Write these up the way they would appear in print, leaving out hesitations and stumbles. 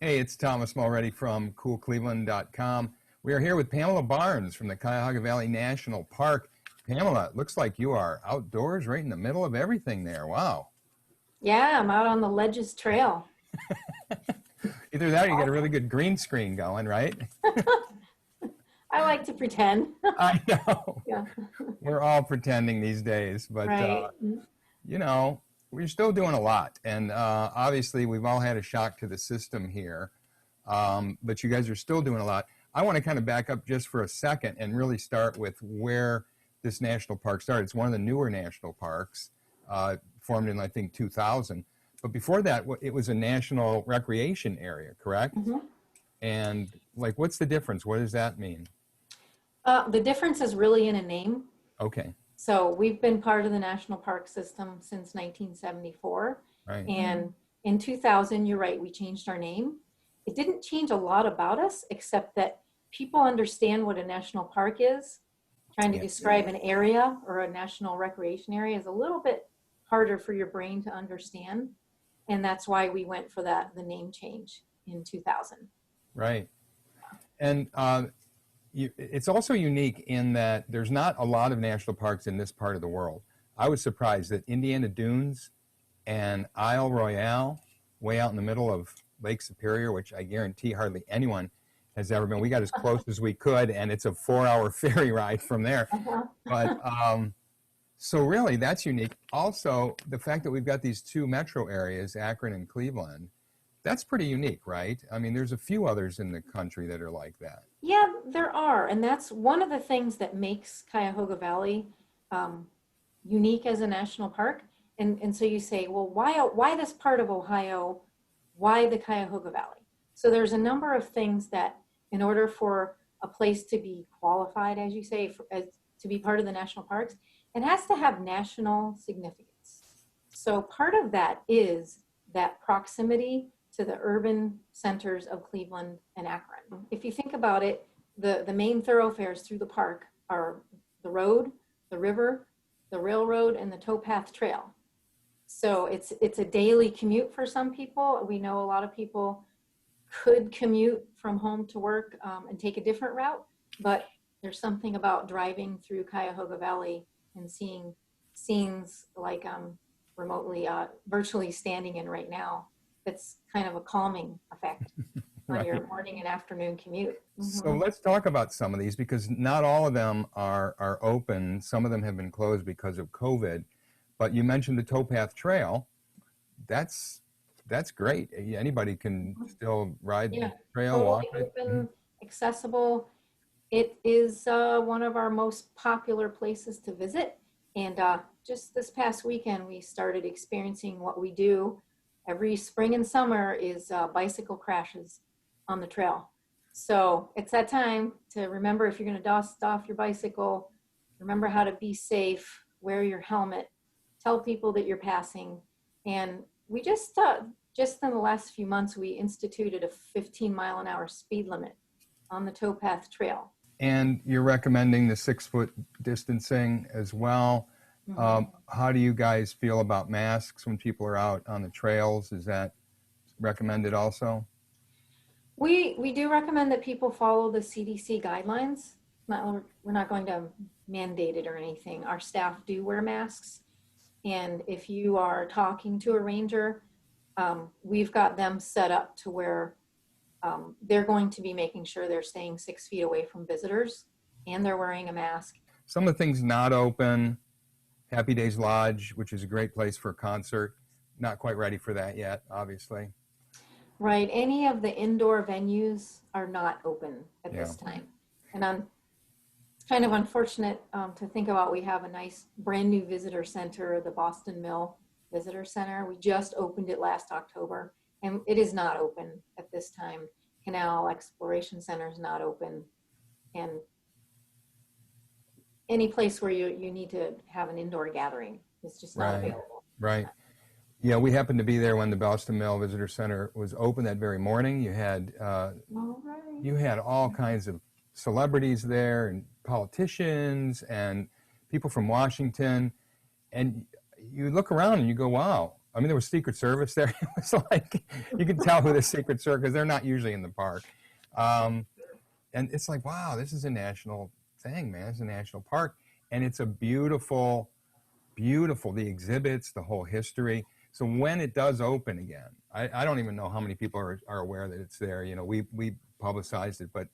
Hey, it's Thomas Mulready from CoolCleveland.com. We are here with Pamela Barnes from the Cuyahoga Valley National Park. Pamela, it looks like you are outdoors right in the middle of everything there. Wow. Yeah, I'm out on the Ledges Trail. Either that or you got a really good green screen going, right? I like to pretend. I know. Yeah, We're all pretending these days, but right. you know, we're still doing a lot. And obviously, we've all had a shock to the system here, but you guys are still doing a lot. I want to kind of back up just for a second and really start with where this national park started. It's one of the newer national parks, formed in, I think, 2000. But before that, it was a national recreation area, correct? Mm-hmm. And like, what's the difference? What does that mean? The difference is really in a name. Okay. So we've been part of the national park system since 1974. Right. And in 2000, you're right, we changed our name. It didn't change a lot about us, except that people understand what a national park is. Trying to describe an area or a national recreation area is a little bit harder for your brain to understand. And that's why we went for the name change in 2000. Right. And it's also unique in that there's not a lot of national parks in this part of the world. I was surprised that Indiana Dunes and Isle Royale, way out in the middle of Lake Superior, which I guarantee hardly anyone has ever been. We got as close as we could, and it's a 4-hour ferry ride from there. But so really, that's unique. Also, the fact that we've got these two metro areas, Akron and Cleveland, that's pretty unique, right? I mean, there's a few others in the country that are like that. Yeah, there are. And that's one of the things that makes Cuyahoga Valley unique as a national park. And so you say, well, why this part of Ohio? Why the Cuyahoga Valley? So there's a number of things that in order for a place to be qualified, as you say, to be part of the national parks, it has to have national significance. So part of that is that proximity to the urban centers of Cleveland and Akron. If you think about it, the main thoroughfares through the park are the road, the river, the railroad, and the towpath trail. So it's a daily commute for some people. We know a lot of people could commute from home to work and take a different route, but there's something about driving through Cuyahoga Valley and seeing scenes like remotely, virtually standing in right now. That's kind of a calming effect on Right. your morning and afternoon commute. So let's talk about some of these because not all of them are open. Some of them have been closed because of COVID. But you mentioned the towpath trail. That's great. Anybody can still ride the trail, Totally walk it. open, accessible. It is one of our most popular places to visit. And just this past weekend, we started experiencing what we do every spring and summer is bicycle crashes on the trail. So it's that time to remember if you're going to dust off your bicycle, remember how to be safe, wear your helmet, tell people that you're passing. And we just in the last few months, we instituted a 15-mile-an-hour speed limit on the towpath trail. And you're recommending the 6-foot distancing as well. How do you guys feel about masks when people are out on the trails? Is that recommended also? We do recommend that people follow the CDC guidelines. We're not going to mandate it or anything. Our staff do wear masks. And if you are talking to a ranger, we've got them set up to where they're going to be making sure they're staying 6 feet away from visitors and they're wearing a mask. Some of the things not open, Happy Days Lodge, which is a great place for a concert. Not quite ready for that yet, obviously. Right. Any of the indoor venues are not open at this time. And it's kind of unfortunate to think about. We have a nice brand new visitor center, the Boston Mill Visitor Center. We just opened it last October, and it is not open at this time. Canal Exploration Center is not open. And any place where you need to have an indoor gathering is just not available. Right. Yeah, we happened to be there when the Boston Mill Visitor Center was open that very morning. You had all kinds of celebrities there and politicians and people from Washington. And you look around and you go, wow, I mean, there was Secret Service there. It was like, you can tell who the Secret Service, because they're not usually in the park. And it's like, wow, this is a national thing, man. It's a national park. And it's a beautiful, beautiful, the exhibits, the whole history. So when it does open again, I don't even know how many people are aware that it's there. You know, we publicized it, but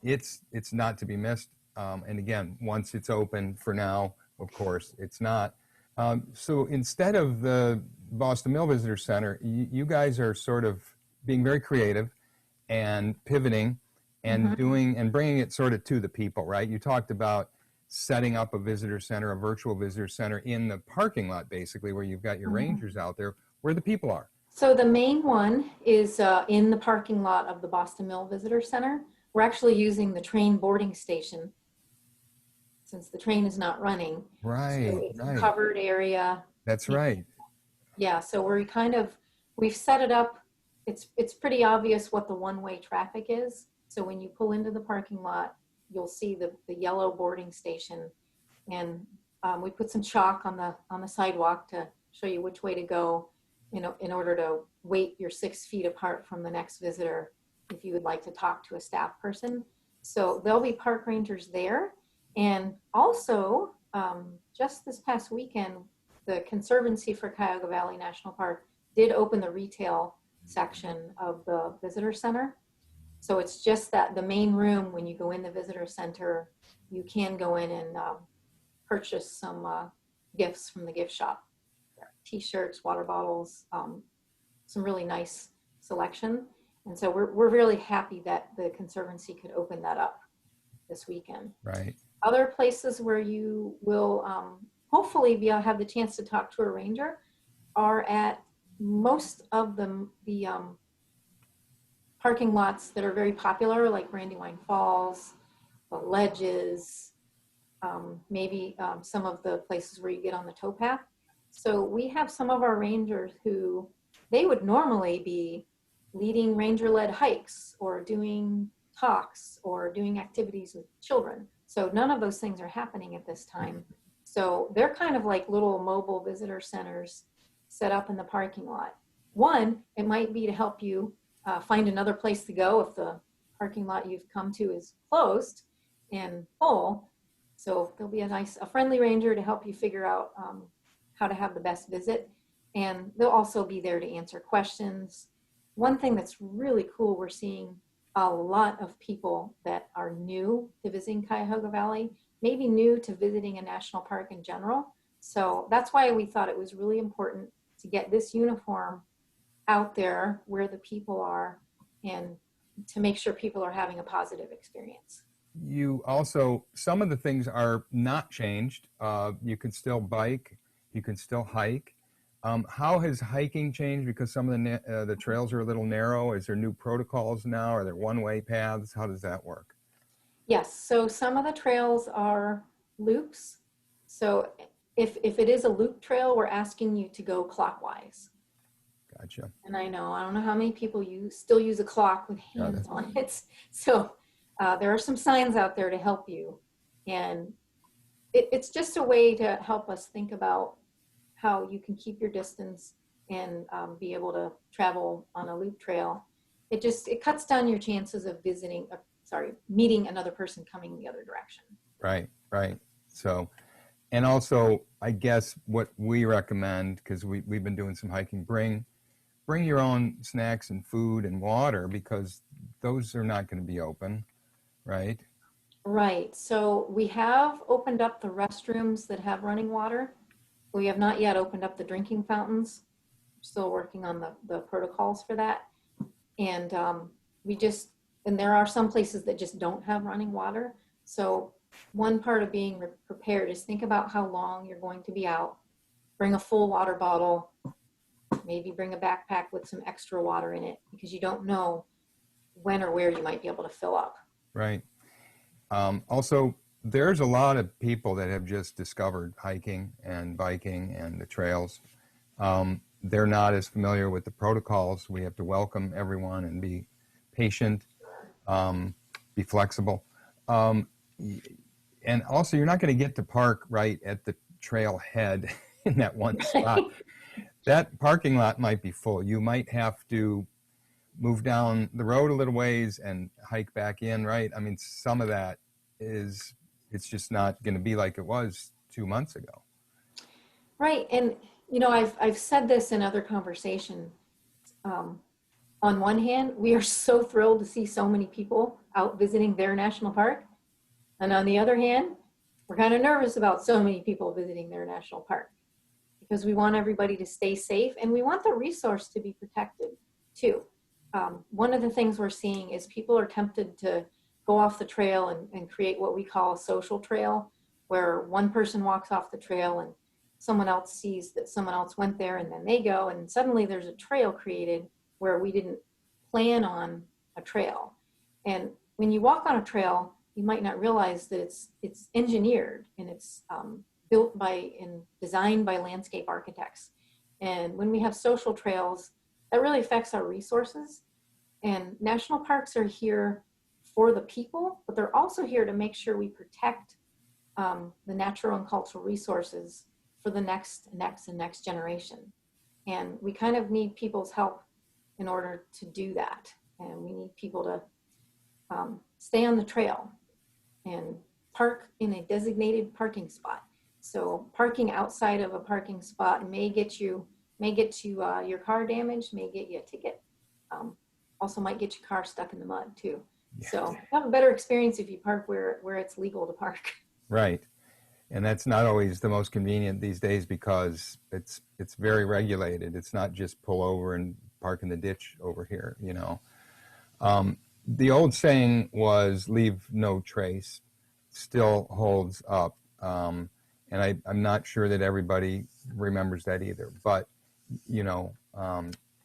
it's not to be missed. And again, once it's open, for now, of course, it's not. So instead of the Boston Mill Visitor Center, you guys are sort of being very creative and pivoting and doing and bringing it sort of to the people, right? You talked about setting up a visitor center, a virtual visitor center in the parking lot, basically, where you've got your rangers out there, where the people are. So the main one is in the parking lot of the Boston Mill Visitor Center. We're actually using the train boarding station since the train is not running. Right, So it's right. a covered area. That's right. Yeah, so we've set it up. It's pretty obvious what the one-way traffic is. So when you pull into the parking lot, you'll see the yellow boarding station, and we put some chalk on the sidewalk to show you which way to go, you know, in order to wait your 6 feet apart from the next visitor if you would like to talk to a staff person. So there'll be park rangers there. And also, just this past weekend, the Conservancy for Cuyahoga Valley National Park did open the retail section of the visitor center. So it's just that the main room, when you go in the visitor center, you can go in and purchase some gifts from the gift shop. T-shirts, water bottles, some really nice selection. And so we're really happy that the Conservancy could open that up this weekend. Right. Other places where you will hopefully have the chance to talk to a ranger are at most of the parking lots that are very popular, like Brandywine Falls, the Ledges, maybe some of the places where you get on the towpath. So we have some of our rangers who they would normally be leading ranger-led hikes or doing talks or doing activities with children. So none of those things are happening at this time. So they're kind of like little mobile visitor centers set up in the parking lot. One, it might be to help you find another place to go if the parking lot you've come to is closed and full. So there'll be a friendly ranger to help you figure out how to have the best visit. And they'll also be there to answer questions. One thing that's really cool, we're seeing a lot of people that are new to visiting Cuyahoga Valley, maybe new to visiting a national park in general. So that's why we thought it was really important to get this uniform out there where the people are and to make sure people are having a positive experience. You also, some of the things are not changed. You can still bike, you can still hike. How has hiking changed? Because some of the trails are a little narrow. Is there new protocols now? Are there one-way paths? How does that work? Yes, so some of the trails are loops. So if it is a loop trail, we're asking you to go clockwise. Gotcha. And I don't know how many people still use a clock with hands on it. So there are some signs out there to help you. And it's just a way to help us think about how you can keep your distance and be able to travel on a loop trail. It cuts down your chances of meeting another person coming the other direction. Right, right. So, and also, I guess what we recommend, because we've been doing some hiking, bring your own snacks and food and water, because those are not going to be open, right? Right. So we have opened up the restrooms that have running water. We have not yet opened up the drinking fountains. We're still working on the protocols for that. And and there are some places that just don't have running water. So one part of being prepared is think about how long you're going to be out. Bring a full water bottle, maybe bring a backpack with some extra water in it, because you don't know when or where you might be able to fill up. Right. Also, there's a lot of people that have just discovered hiking and biking and the trails. They're not as familiar with the protocols. We have to welcome everyone and be patient, be flexible. And also, you're not going to get to park right at the trailhead in that one spot. That parking lot might be full. You might have to move down the road a little ways and hike back in, right? I mean, some of that is, it's just not going to be like it was 2 months ago. Right. And, I've said this in other conversation. Um, on one hand, we are so thrilled to see so many people out visiting their national park. And on the other hand, we're kind of nervous about so many people visiting their national park because we want everybody to stay safe and we want the resource to be protected too. One of the things we're seeing is people are tempted to go off the trail and create what we call a social trail, where one person walks off the trail and someone else sees that someone else went there and then they go and suddenly there's a trail created where we didn't plan on a trail. And when you walk on a trail, you might not realize that it's engineered and it's built by and designed by landscape architects. And when we have social trails, that really affects our resources. And national parks are here for the people, but they're also here to make sure we protect the natural and cultural resources for the next generation. And we kind of need people's help in order to do that. And we need people to stay on the trail and park in a designated parking spot. So parking outside of a parking spot may get you your car damaged, may get you a ticket. Also might get your car stuck in the mud too. Yeah. So you have a better experience if you park where it's legal to park. Right. And that's not always the most convenient these days because it's very regulated. It's not just pull over and park in the ditch over here, you know. The old saying was leave no trace, still holds up. And I'm not sure that everybody remembers that either. But, you know,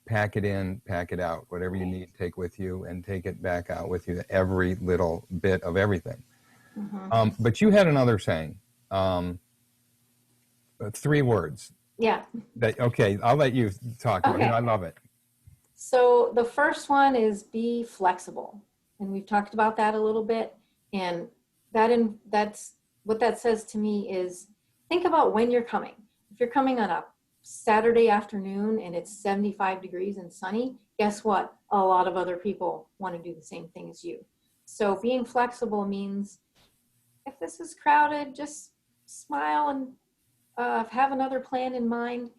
pack it in, pack it out. Whatever you need, take with you and take it back out with you, every little bit of everything. Mm-hmm. But you had another saying, 3 words. Yeah. Okay, I'll let you talk. Okay. I love it. So the first one is be flexible. And we've talked about that a little bit. And that's what that says to me is think about when you're coming. If you're coming on a Saturday afternoon and it's 75 degrees and sunny, guess what? A lot of other people want to do the same thing as you. So being flexible means if this is crowded, just smile and have another plan in mind.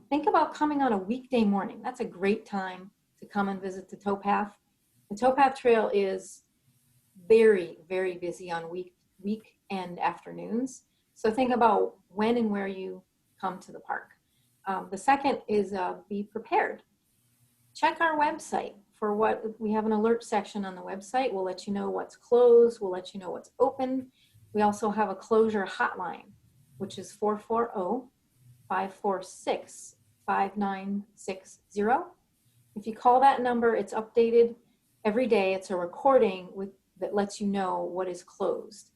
Think about coming on a weekday morning. That's a great time to come and visit the towpath. The towpath trail is very, very busy on weekend afternoons. So think about when and where you come to the park. The second is be prepared. Check our website for what we have an alert section on the website. We'll let you know what's closed. We'll let you know what's open. We also have a closure hotline, which is 440-546-5960. If you call that number, it's updated every day. It's a recording that lets you know what is closed.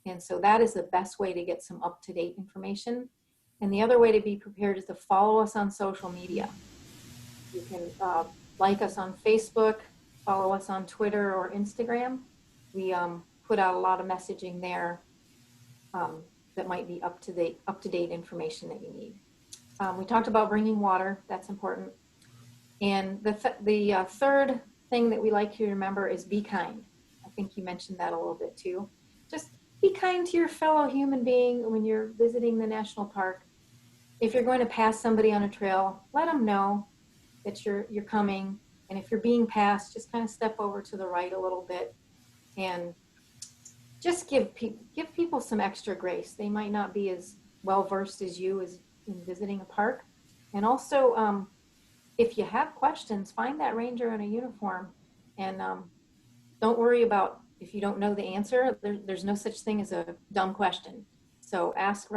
And so that is the best way to get some up-to-date information. And the other way to be prepared is to follow us on social media. You can like us on Facebook, follow us on Twitter or Instagram. We put out a lot of messaging there that might be up-to-date information that you need. We talked about bringing water. That's important. And the third thing that we like you to remember is be kind. I think you mentioned that a little bit too. Just be kind to your fellow human being when you're visiting the national park. If you're going to pass somebody on a trail, let them know that you're coming. And if you're being passed, just kind of step over to the right a little bit and just give people some extra grace. They might not be as well versed as you as in visiting a park. And also, if you have questions, find that ranger in a uniform, and don't worry about if you don't know the answer. There's no such thing as a dumb question. So ask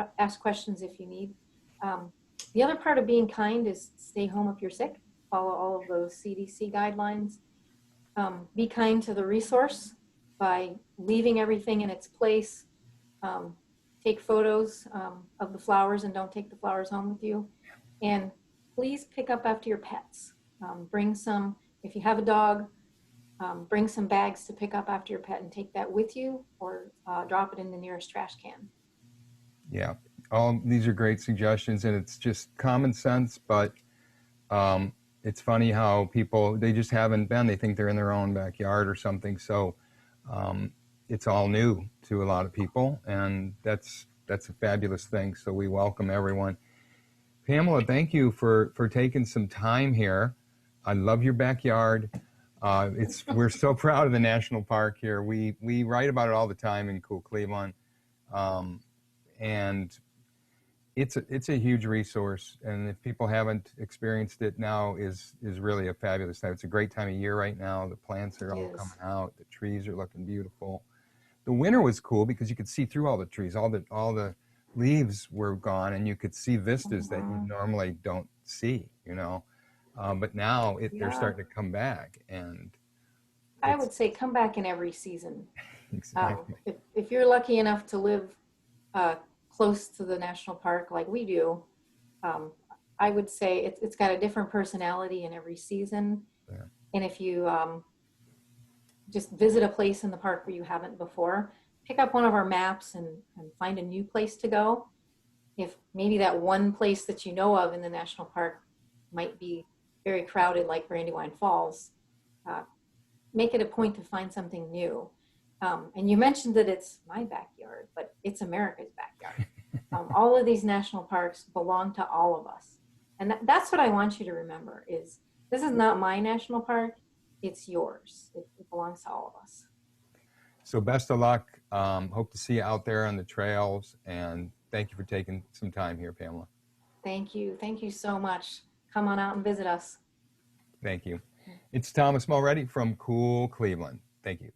questions if you need. The other part of being kind is stay home if you're sick. Follow all of those CDC guidelines. Be kind to the resource by leaving everything in its place. Take photos of the flowers and don't take the flowers home with you. And please pick up after your pets. Bring some, if you have a dog, bring some bags to pick up after your pet and take that with you or drop it in the nearest trash can. Yeah, All these are great suggestions, and it's just common sense, but it's funny how people, they just haven't been. They think they're in their own backyard or something. So it's all new to a lot of people, and that's a fabulous thing. So we welcome everyone. Pamela, thank you for taking some time here. I love your backyard. We're so proud of the national park here. We write about it all the time in CoolCleveland, and it's a huge resource. And if people haven't experienced it, now is really a fabulous time. It's a great time of year right now. The plants are all coming out. The trees are looking beautiful. The winter was cool because you could see through all the trees. All the leaves were gone, and you could see vistas that you normally don't see. But now they're starting to come back, and I would say come back in every season. exactly. If you're lucky enough to live close to the national park like we do, I would say it's got a different personality in every season. Yeah. And if you just visit a place in the park where you haven't before, pick up one of our maps and find a new place to go. If maybe that one place that you know of in the national park might be very crowded like Brandywine Falls, make it a point to find something new. And you mentioned that it's my backyard, but it's America's backyard. All of these national parks belong to all of us. And that's what I want you to remember is this is not my national park, it's yours. It belongs to all of us. So best of luck. Hope to see you out there on the trails, and thank you for taking some time here, Pamela. Thank you. Thank you so much. Come on out and visit us. Thank you. It's Thomas Mulready from CoolCleveland. Thank you.